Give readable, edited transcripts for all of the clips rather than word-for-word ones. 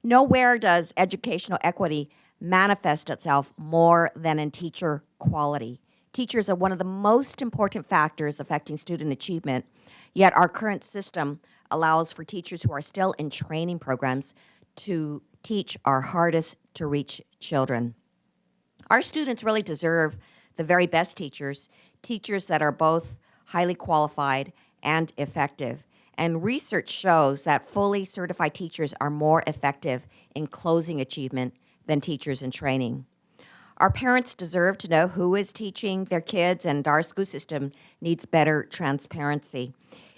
Nowhere does educational equity manifest itself more than in teacher quality. Teachers are one of the most important factors affecting student achievement, yet our current system allows for teachers who are still in training programs to teach our hardest to reach children. Our students really deserve the very best teachers, teachers that are both highly qualified and effective. And research shows that fully certified teachers are more effective in closing achievement than teachers in training. Our parents deserve to know who is teaching their kids, and our school system needs better transparency.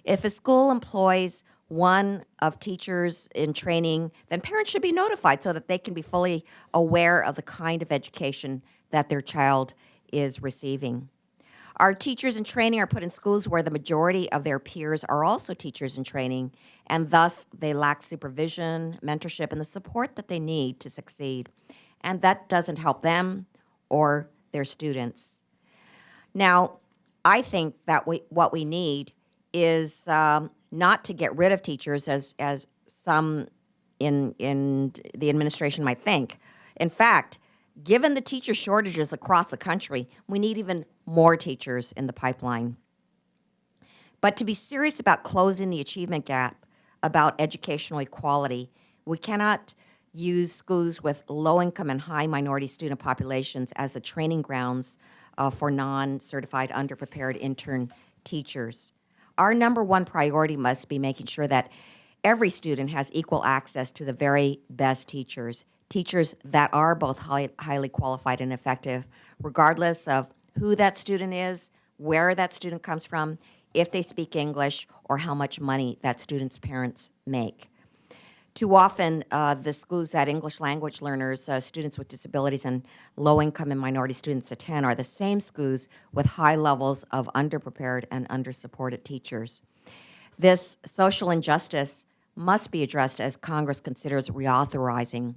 If a school employs one of teachers in training, then parents should be notified so that they can be fully aware of the kind of education that their child is receiving. Our teachers in training are put in schools where the majority of their peers are also teachers in training, and thus they lack supervision, mentorship, and the support that they need to succeed. And that doesn't help them or their students. Now, I think that what we need is not to get rid of teachers as some in the administration might think. In fact, given the teacher shortages across the country, we need even more teachers in the pipeline. But to be serious about closing the achievement gap about educational equality, we cannot use schools with low-income and high minority student populations as the training grounds for non-certified, underprepared intern teachers. Our number one priority must be making sure that every student has equal access to the very best teachers, teachers that are both highly qualified and effective, regardless of who that student is, where that student comes from, if they speak English, or how much money that student's parents make. Too often, the schools that English language learners, students with disabilities, and low-income and minority students attend are the same schools with high levels of underprepared and undersupported teachers. This social injustice must be addressed as Congress considers reauthorizing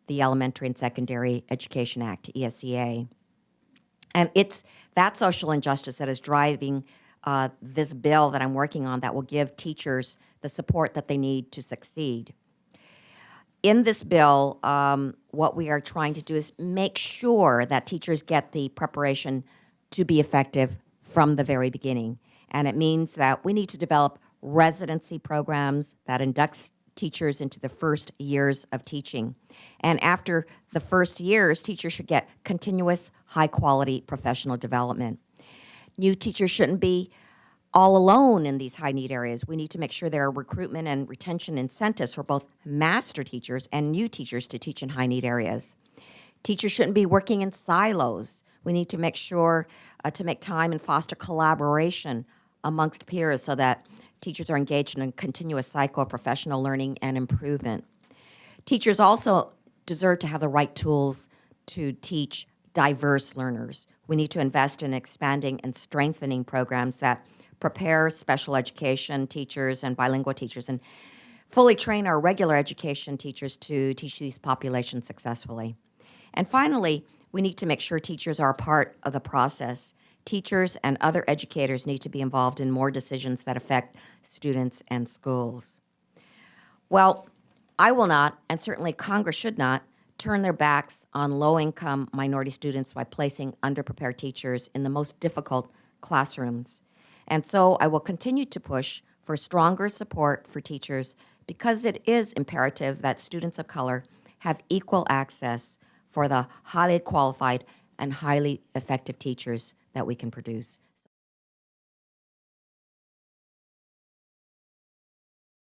the Elementary and Secondary Education Act, ESEA. And it's that social injustice that is driving this bill that I'm working on that will give teachers the support that they need to succeed. In this bill, what we are trying to do is make sure that teachers get the preparation to be effective from the very beginning. And it means that we need to develop residency programs that induct teachers into the first years of teaching. And after the first years, teachers should get continuous, high-quality professional development. New teachers shouldn't be all alone in these high-need areas. We need to make sure there are recruitment and retention incentives for both master teachers and new teachers to teach in high-need areas. Teachers shouldn't be working in silos. We need to make sure to make time and foster collaboration amongst peers so that teachers are engaged in a continuous cycle of professional learning and improvement. Teachers also deserve to have the right tools to teach diverse learners. We need to invest in expanding and strengthening programs that prepare special education teachers and bilingual teachers and fully train our regular education teachers to teach these populations successfully. And finally, we need to make sure teachers are a part of the process. Teachers and other educators need to be involved in more decisions that affect students and schools. Well, I will not, and certainly Congress should not, turn their backs on low-income minority students by placing underprepared teachers in the most difficult classrooms. And so I will continue to push for stronger support for teachers because it is imperative that students of color have equal access for the highly qualified and highly effective teachers that we can produce.